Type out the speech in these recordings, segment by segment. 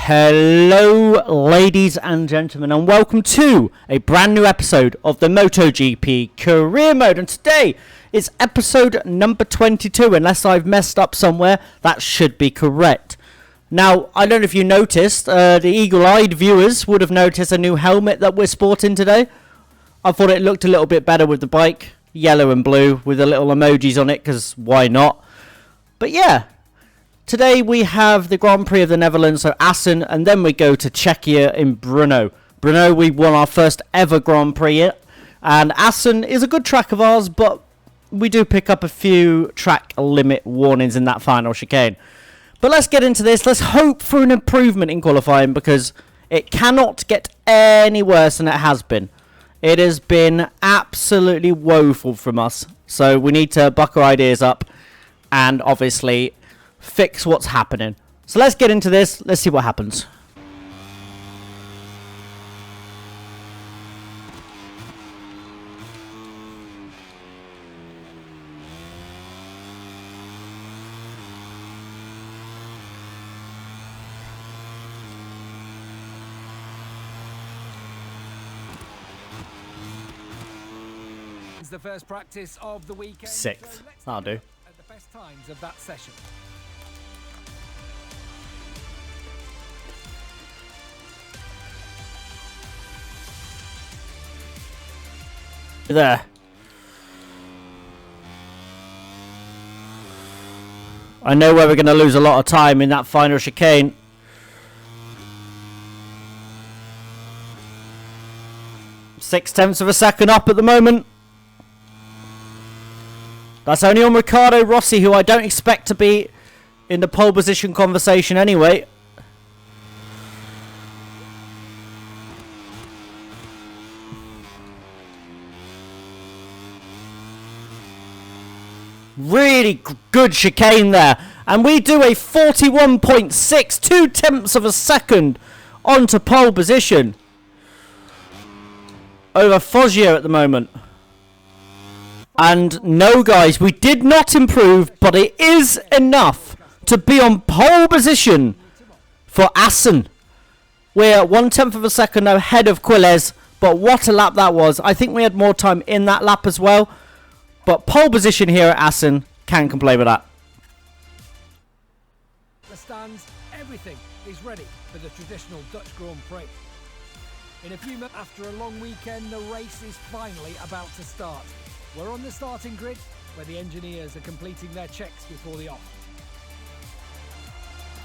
Hello, ladies and gentlemen, and welcome to a brand new episode of the MotoGP Career Mode. And today is episode number 22. Unless I've messed up somewhere, that should be correct. Now, I don't know if you noticed, the eagle-eyed viewers would have noticed a new helmet that we're sporting today. I thought it looked a little bit better with the bike, yellow and blue, with the little emojis on it, because why not? But yeah. Today we have the Grand Prix of the Netherlands, so Assen, and then we go to Czechia in Brno. Brno, we won our first ever Grand Prix, and Assen is a good track of ours, but we do pick up a few track limit warnings in that final chicane. But let's get into this. Let's hope for an improvement in qualifying, because it cannot get any worse than it has been. It has been absolutely woeful from us, so we need to buck our ideas up and obviously fix what's happening. So let's get into this. Let's see what happens. It's the first practice of the weekend. Sixth. That'll do. At the best times of that session. There. I know where we're going to lose a lot of time in that final chicane. Six-tenths of a second up at the moment. That's only on Riccardo Rossi, who I don't expect to be in the pole position conversation anyway. Really good chicane there. And we do a 41.6, 2/10 of a second onto pole position over Foggio at the moment. And no, guys, we did not improve, but it is enough to be on pole position for Assen. We're 1/10 of a second ahead of Quiles, but what a lap that was. I think we had more time in that lap as well. But pole position here at Assen, can't complain with that. The stands, everything is ready for the traditional Dutch Grand Prix. In a few minutes after a long weekend, the race is finally about to start. We're on the starting grid, where the engineers are completing their checks before the off.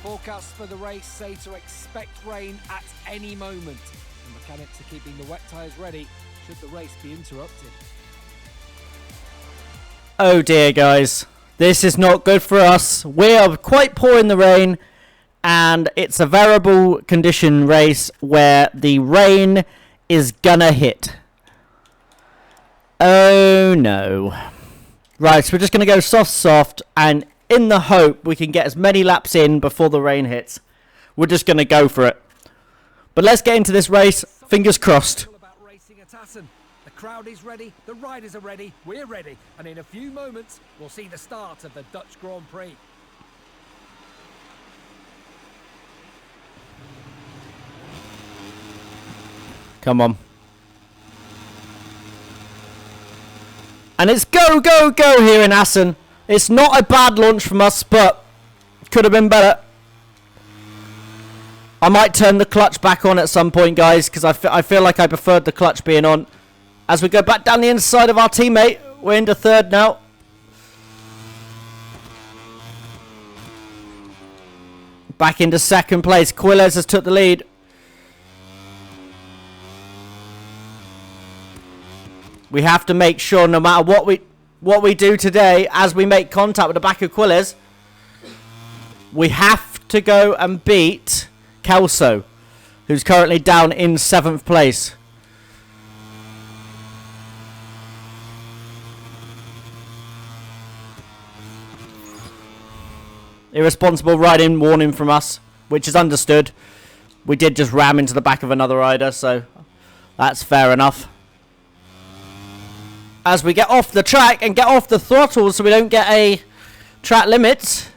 Forecasts for the race say to expect rain at any moment. The mechanics are keeping the wet tyres ready should the race be interrupted. Oh dear, guys. This is not good for us. We are quite poor in the rain, and it's a variable condition race where the rain is gonna hit. Oh no. Right, so we're just gonna go soft, and in the hope we can get as many laps in before the rain hits, we're just gonna go for it. But let's get into this race. Fingers crossed. The crowd is ready, the riders are ready, we're ready, and in a few moments we'll see the start of the Dutch Grand Prix. Come on. And it's go, go, go here in Assen. It's not a bad launch from us, but could have been better. I might turn the clutch back on at some point, guys, because I feel like I preferred the clutch being on. As we go back down the inside of our teammate, we're into third now. Back into second place. Quiles has took the lead. We have to make sure, no matter what we do today, as we make contact with the back of Quiles, we have to go and beat Kelso, who's currently down in 7th place. Irresponsible riding warning from us, which is understood. We did just ram into the back of another rider, so that's fair enough. As we get off the track and get off the throttle so we don't get a track limit,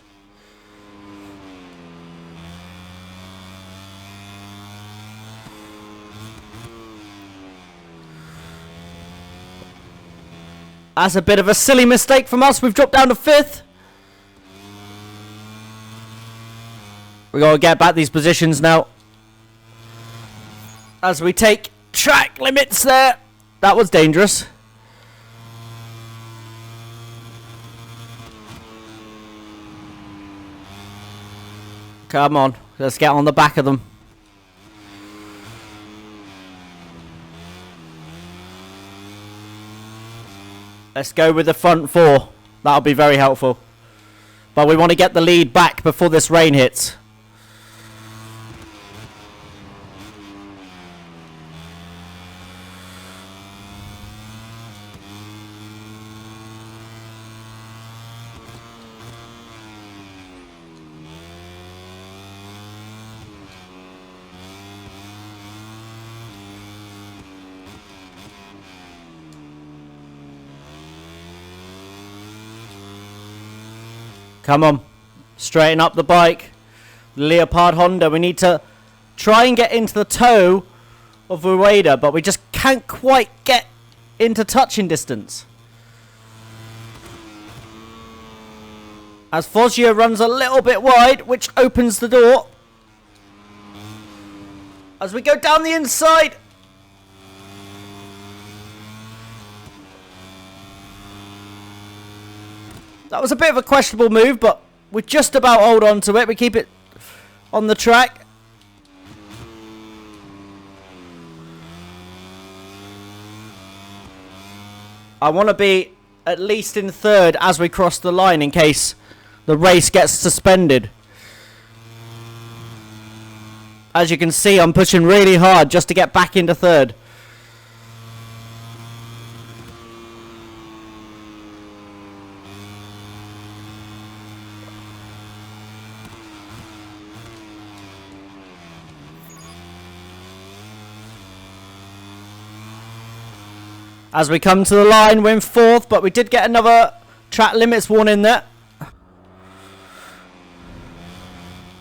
That's a bit of a silly mistake from us. We've dropped down to 5th. We got to get back these positions now. As we take track limits there. That was dangerous. Come on. Let's get on the back of them. Let's go with the front 4. That'll be very helpful. But we want to get the lead back before this rain hits. Come on, straighten up the bike. Leopard Honda, we need to try and get into the toe of Ueda, but we just can't quite get into touching distance. As Foggia runs a little bit wide, which opens the door. As we go down the inside. That was a bit of a questionable move, but we just about hold on to it. We keep it on the track. I want to be at least in 3rd as we cross the line in case the race gets suspended. As you can see, I'm pushing really hard just to get back into 3rd. As we come to the line, we're in 4th, but we did get another track limits warning there.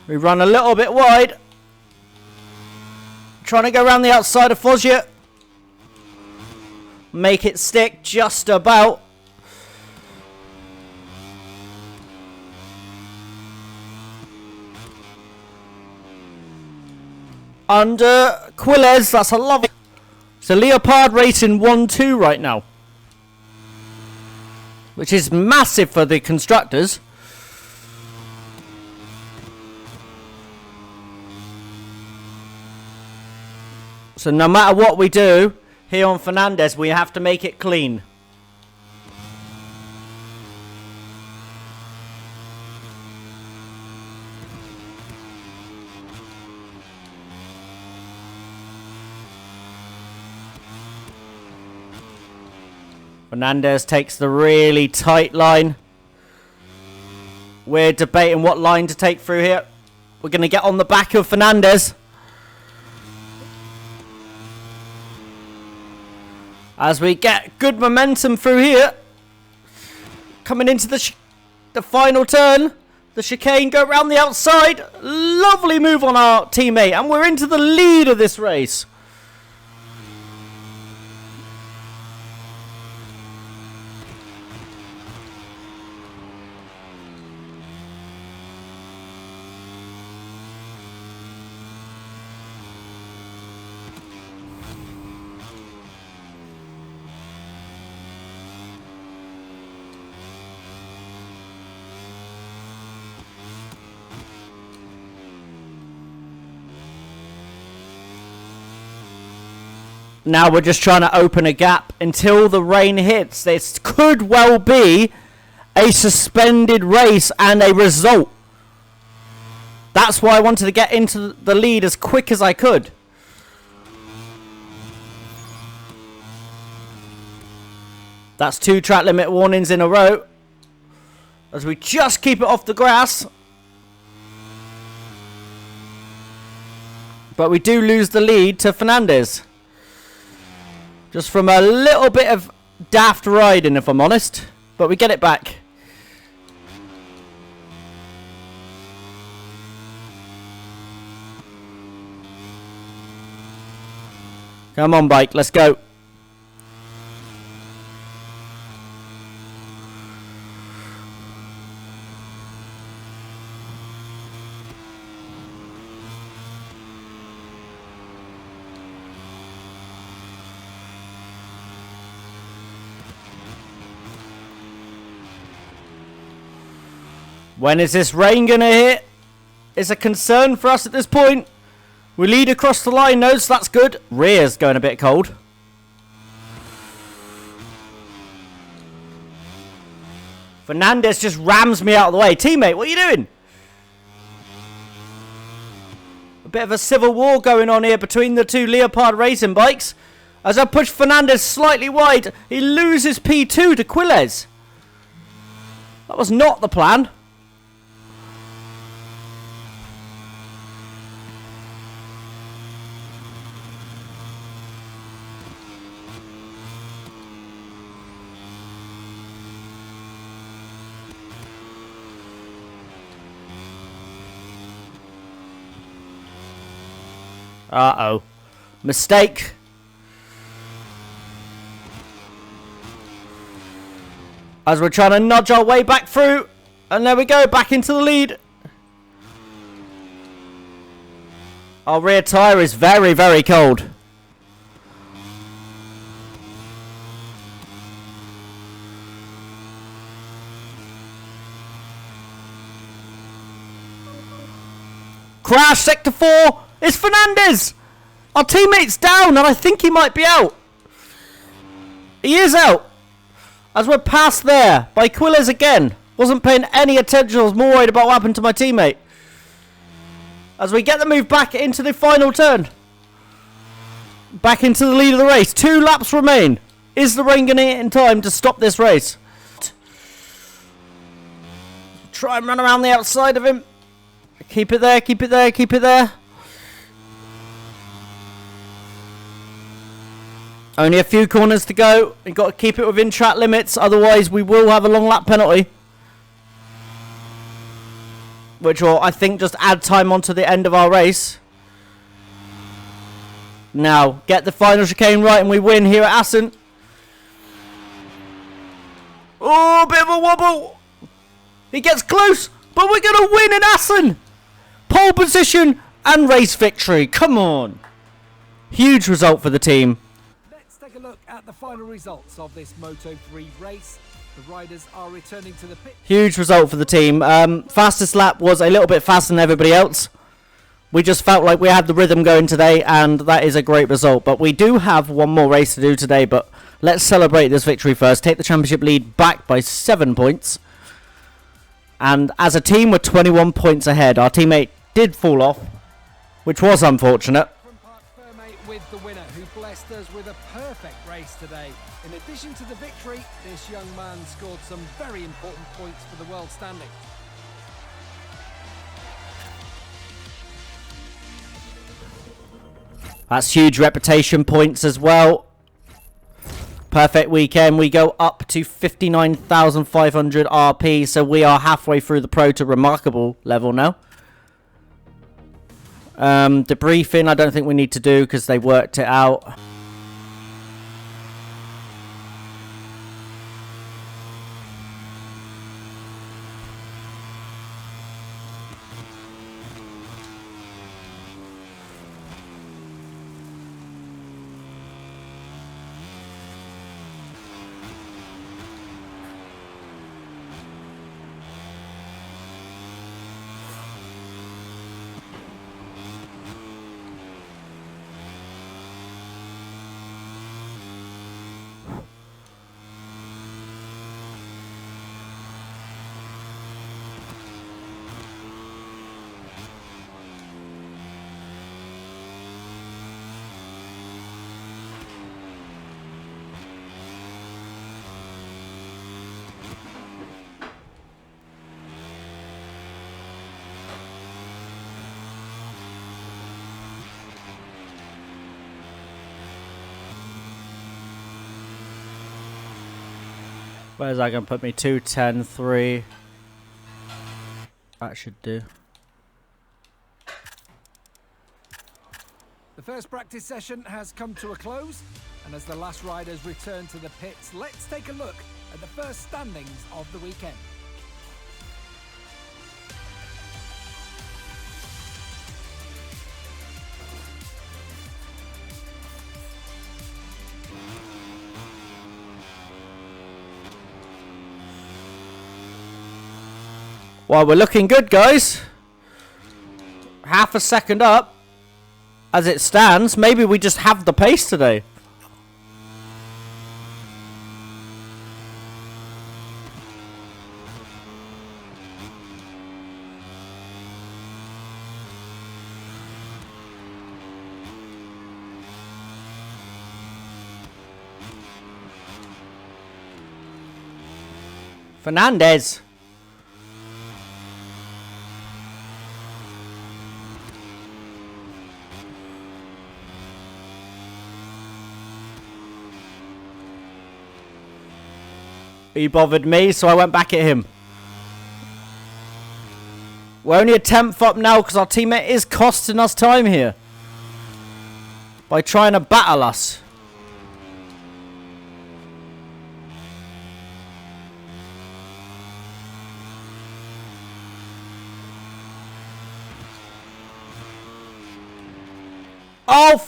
We run a little bit wide. Trying to go around the outside of Foggia. Make it stick just about. Under Quilles, that's a lovely... So Leopard racing 1-2 right now. Which is massive for the constructors. So no matter what we do here on Fernandez, we have to make it clean. Fernandez takes the really tight line. We're debating what line to take through here. We're going to get on the back of Fernandez. As we get good momentum through here. Coming into the final turn. The chicane, go around the outside. Lovely move on our teammate. And we're into the lead of this race. Now we're just trying to open a gap until the rain hits. This could well be a suspended race and a result. That's why I wanted to get into the lead as quick as I could. That's 2 track limit warnings in a row. As we just keep it off the grass. But we do lose the lead to Fernandez. Just from a little bit of daft riding, if I'm honest. But we get it back. Come on, bike. Let's go. When is this rain going to hit? It's a concern for us at this point. We lead across the line, though, so that's good. Rear's going a bit cold. Fernandez just rams me out of the way. Teammate, what are you doing? A bit of a civil war going on here between the two Leopard racing bikes. As I push Fernandez slightly wide, he loses P2 to Quiles. That was not the plan. Uh-oh. Mistake. As we're trying to nudge our way back through. And there we go, back into the lead. Our rear tyre is very, very cold. Crash, sector 4. It's Fernandez. Our teammate's down and I think he might be out. He is out. As we're past there by Quiles again. Wasn't paying any attention. I was more worried about what happened to my teammate. As we get the move back into the final turn. Back into the lead of the race. 2 laps remain. Is the rain going to hit in time to stop this race? Try and run around the outside of him. Keep it there, keep it there, keep it there. Only a few corners to go. We've got to keep it within track limits, otherwise we will have a long lap penalty. Which will, I think, just add time onto the end of our race. Now, get the final chicane right and we win here at Assen. Oh, a bit of a wobble. He gets close, but we're going to win in Assen. Pole position and race victory. Come on. Huge result for the team. Take a look at the final results of this Moto3 race. The riders are returning to the pit. Huge result for the team. Fastest lap was a little bit faster than everybody else. We just felt like we had the rhythm going today, and that is a great result. But we do have one more race to do today, but let's celebrate this victory first. Take the championship lead back by 7 points. And as a team, we're 21 points ahead. Our teammate did fall off, which was unfortunate. With the winner, who blessed us with a perfect race today. In addition to the victory, this young man scored some very important points for the world standing. That's huge reputation points as well. Perfect weekend. We go up to 59,500 RP, so we are halfway through the pro to remarkable level now. Debriefing, I don't think we need to do because they worked it out. Where's that going to put me? 2, 10, 3. That should do. The first practice session has come to a close, and as the last riders return to the pits, let's take a look at the first standings of the weekend. Well, we're looking good, guys. Half a second up. As it stands, maybe we just have the pace today. Fernandez. He bothered me, so I went back at him. We're only a 10th up now because our teammate is costing us time here. By trying to battle us. Oh,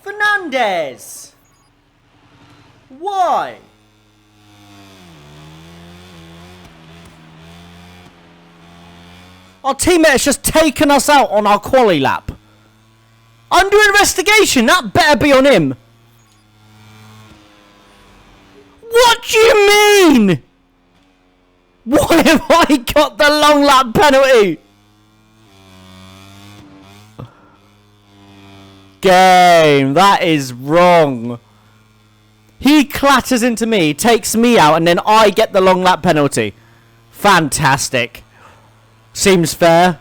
Fernandez! Why? Our teammate has just taken us out on our quali lap. Under investigation, that better be on him. What do you mean? Why have I got the long lap penalty? Game, that is wrong. He clatters into me, takes me out, and then I get the long lap penalty. Fantastic. Seems fair.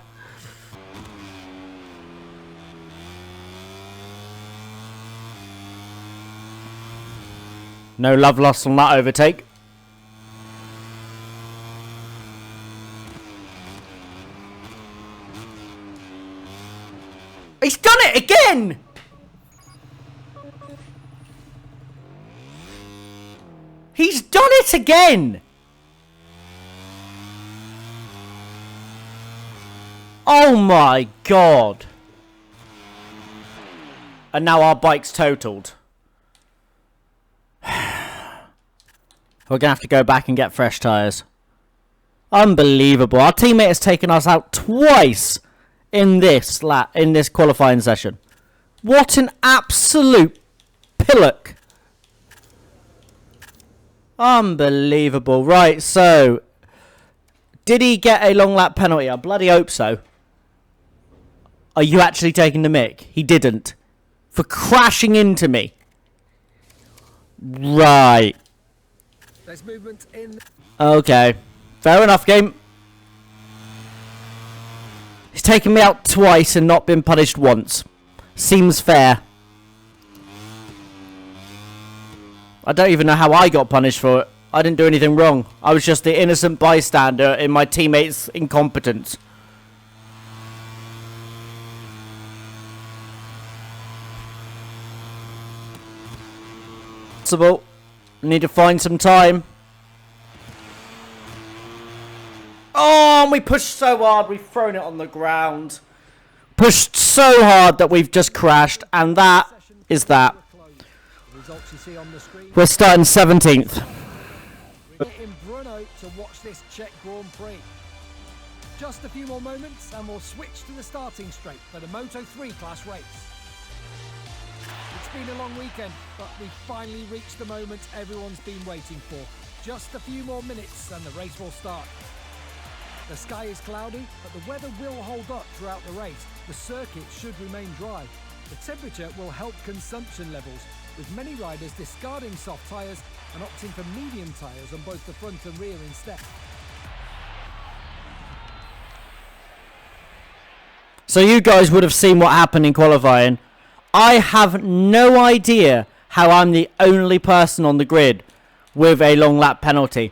No love lost on that overtake. He's done it again! He's done it again! Oh my god. And now our bike's totaled. We're gonna have to go back and get fresh tyres. Unbelievable. Our teammate has taken us out twice in this qualifying session. What an absolute pillock. Unbelievable. Right, so did he get a long lap penalty? I bloody hope so. Are you actually taking the mick? He didn't. For crashing into me. Right. There's movement in. Okay. Fair enough, game. He's taken me out twice and not been punished once. Seems fair. I don't even know how I got punished for it. I didn't do anything wrong. I was just the innocent bystander in my teammates' incompetence. Possible. Need to find some time. Oh, and we pushed so hard, we've thrown it on the ground. Pushed so hard that we've just crashed, and that is that. We're starting 17th. In Brno to watch this Czech Grand Prix. Just a few more moments and we'll switch to the starting straight for the Moto3 class race. It's been a long weekend, but we finally reached the moment everyone's been waiting for. Just a few more minutes and the race will start. The sky is cloudy, but the weather will hold up throughout the race. The circuit should remain dry. The temperature will help consumption levels, with many riders discarding soft tyres and opting for medium tyres on both the front and rear instead. So you guys would have seen what happened in qualifying. I have no idea how I'm the only person on the grid with a long lap penalty.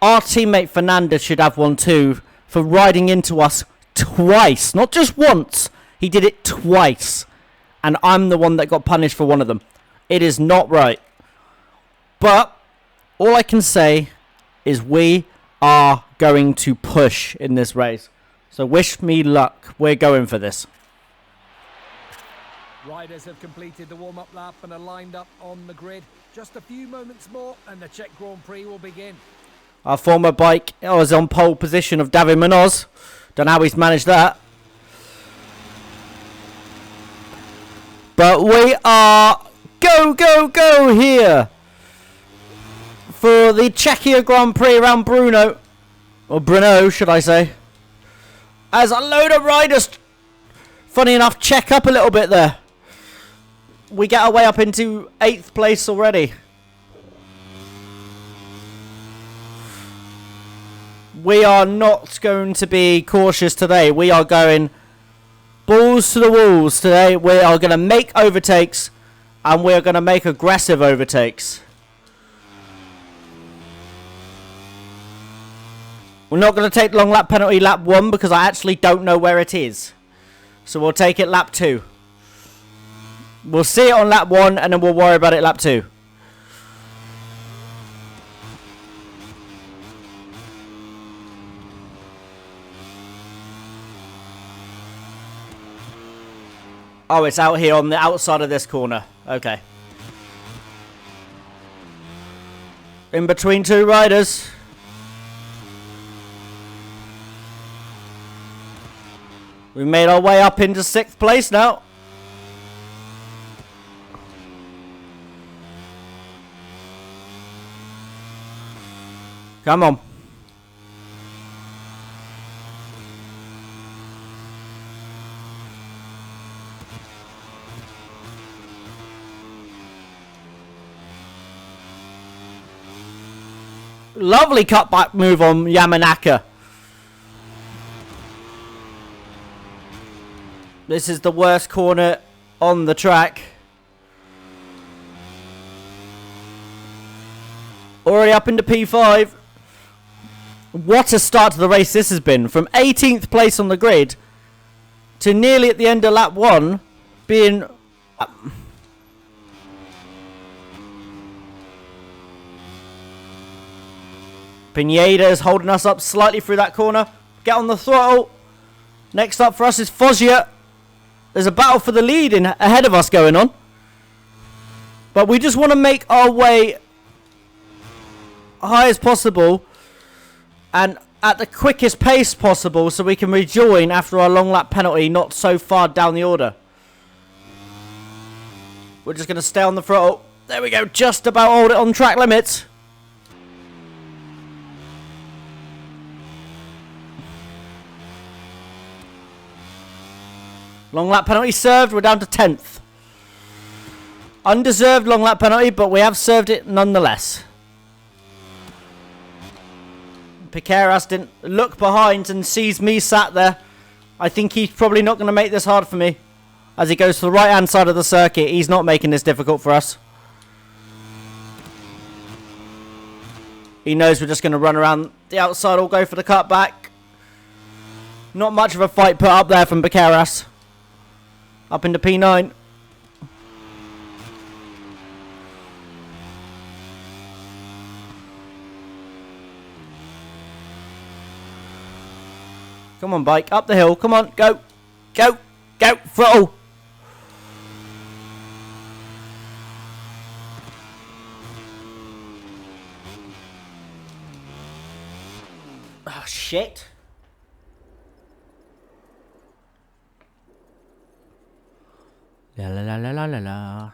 Our teammate Fernandez should have one too for riding into us twice. Not just once. He did it twice. And I'm the one that got punished for one of them. It is not right. But all I can say is we are going to push in this race. So wish me luck. We're going for this. Riders have completed the warm-up lap and are lined up on the grid. Just a few moments more and the Czech Grand Prix will begin. Our former bike was on pole position of David Munoz. Don't know how he's managed that. But we are go here for the Czechia Grand Prix around Brno. Or Brno, should I say. As a load of riders, funny enough, check up a little bit there. We get our way up into 8th place already. We are not going to be cautious today. We are going balls to the walls today. We are going to make overtakes, and we are going to make aggressive overtakes. We're not going to take long lap penalty lap 1 because I actually don't know where it is. So we'll take it lap 2. We'll see it on lap 1 and then we'll worry about it lap 2. Oh, it's out here on the outside of this corner. Okay. In between two riders. We made our way up into 6th place now. Come on. Lovely cutback move on Yamanaka. This is the worst corner on the track. Already up into P5. What a start to the race this has been. From 18th place on the grid to nearly at the end of lap 1 being... Pineda is holding us up slightly through that corner. Get on the throttle. Next up for us is Foggia. There's a battle for the lead ahead of us going on. But we just want to make our way high as possible and at the quickest pace possible so we can rejoin after our long lap penalty not so far down the order. We're just going to stay on the throttle. There we go. Just about hold it on track limits. Long lap penalty served. We're down to 10th. Undeserved long lap penalty, but we have served it nonetheless. Piqueras didn't look behind and sees me sat there. I think he's probably not going to make this hard for me. As he goes to the right hand side of the circuit, he's not making this difficult for us. He knows we're just going to run around the outside or go for the cutback. Not much of a fight put up there from Piqueras. Up into P9. Come on, bike. Up the hill. Come on. Go. Go. Go. Throttle. Oh, shit. La la la la la la la.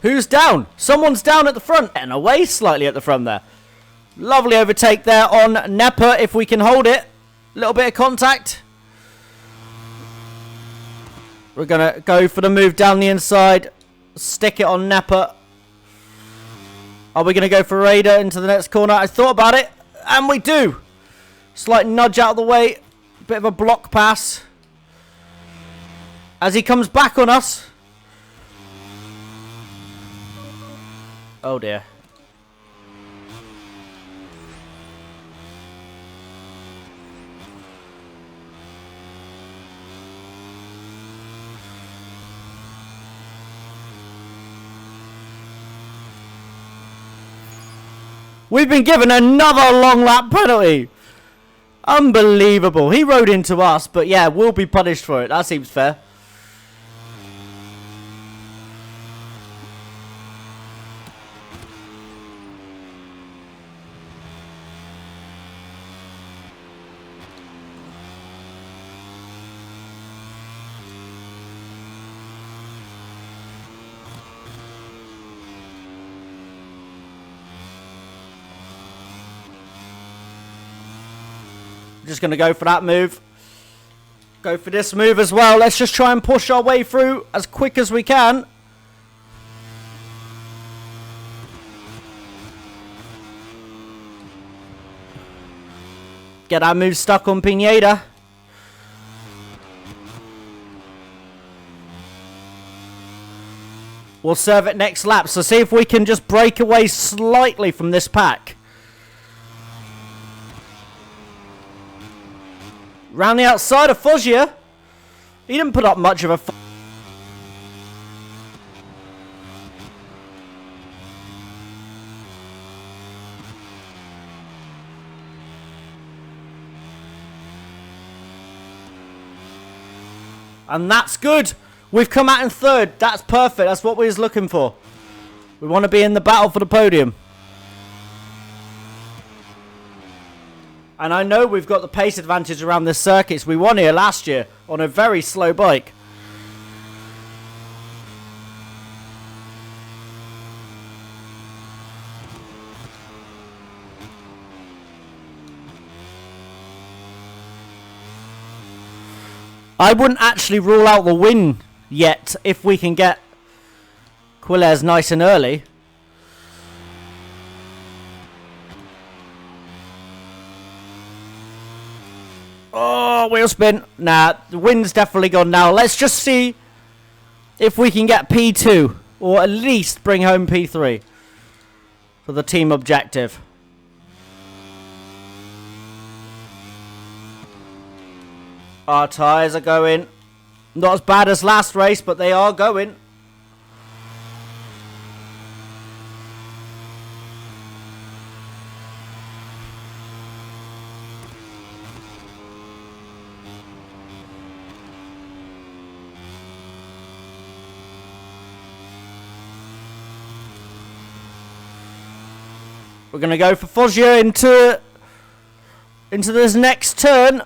Who's down? Someone's down at the front and away slightly at the front there. Lovely overtake there on Nepa if we can hold it. Little bit of contact. We're going to go for the move down the inside. Stick it on Nepa. Are we going to go for Raider into the next corner? I thought about it and we do. Slight nudge out of the way. Bit of a block pass. As he comes back on us. Oh dear. We've been given another long lap penalty. Unbelievable. He rode into us, but yeah, we'll be punished for it. That seems fair. Just going to go for that move. Go for this move as well. Let's just try and push our way through as quick as we can. Get our move stuck on Pineda. We'll serve it next lap. So see if we can just break away slightly from this pack. Round the outside of Foggia. He didn't put up much of a... And that's good. We've come out in third. That's perfect. That's what we was looking for. We want to be in the battle for the podium. And I know we've got the pace advantage around this circuit. We won here last year on a very slow bike. I wouldn't actually rule out the win yet if we can get Quillez nice and early. Oh, wheel spin. Nah, the win's definitely gone now. Let's just see if we can get P2 or at least bring home P3 for the team objective. Our tyres are going. Not as bad as last race, but they are going. We're going to go for Foggia into this next turn.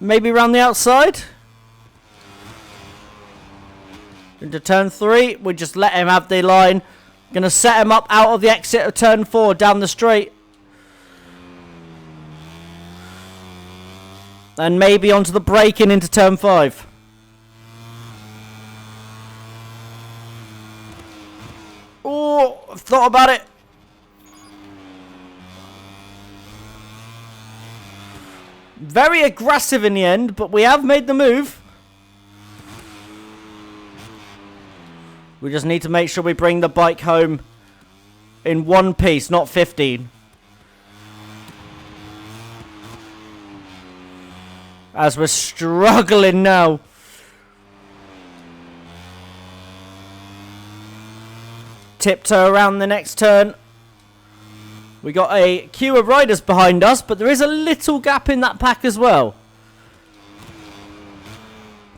Maybe around the outside. Into turn 3. We just let him have the line. Going to set him up out of the exit of turn 4 down the straight. And maybe onto the braking into turn 5. Oh, I've thought about it. Very aggressive in the end, but we have made the move. We just need to make sure we bring the bike home in one piece, not 15. As we're struggling now. Tiptoe around the next turn. We got a queue of riders behind us, but there is a little gap in that pack as well.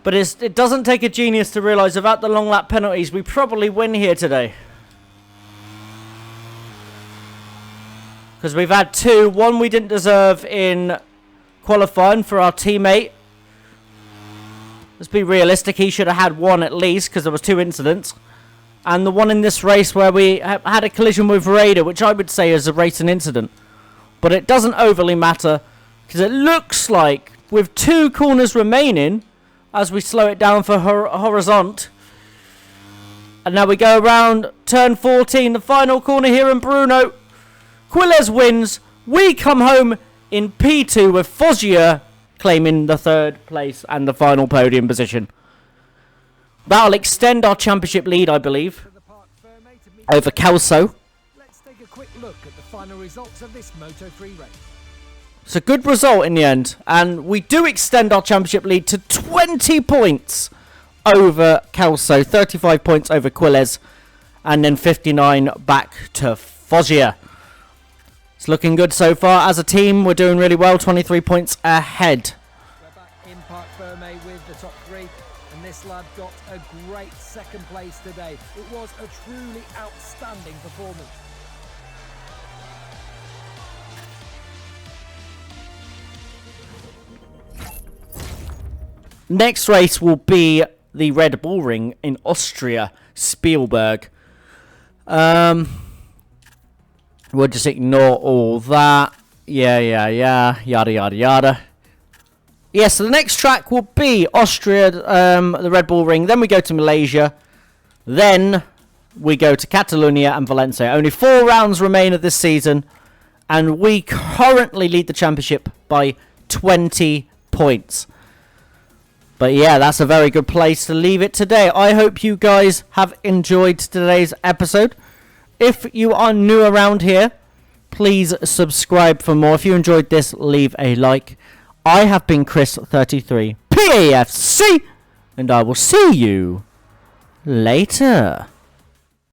But it doesn't take a genius to realise without the long lap penalties, we probably win here today. Because we've had two. One we didn't deserve in qualifying for our teammate. Let's be realistic, he should have had one at least because there was 2 incidents. And the one in this race where we had a collision with Raider, which I would say is a racing incident. But it doesn't overly matter, because it looks like, with 2 corners remaining, as we slow it down for Horizont. And now we go around turn 14, the final corner here in Bruno. Quillez wins. We come home in P2 with Foggia claiming the 3rd place and the final podium position. That'll extend our championship lead, I believe, over Kelso. Let's take a quick look at the final results of this Moto3 race. It's a good result in the end, and we do extend our championship lead to 20 points over Kelso, 35 points over Quillez, and then 59 back to Foggia. It's looking good so far. As a team, we're doing really well, 23 points ahead. We're back in Parc Ferme with the top 3. And this lad got a great 2nd place today. It was a truly outstanding performance. Next race will be the Red Bull Ring in Austria, Spielberg. We'll just ignore all that. Yeah. Yada, yada, yada. Yeah, so the next track will be Austria, the Red Bull Ring. Then we go to Malaysia. Then we go to Catalonia and Valencia. Only 4 rounds remain of this season. And we currently lead the championship by 20 points. But yeah, that's a very good place to leave it today. I hope you guys have enjoyed today's episode. If you are new around here, please subscribe for more. If you enjoyed this, leave a like. I have been Chris33, PAFC, and I will see you later.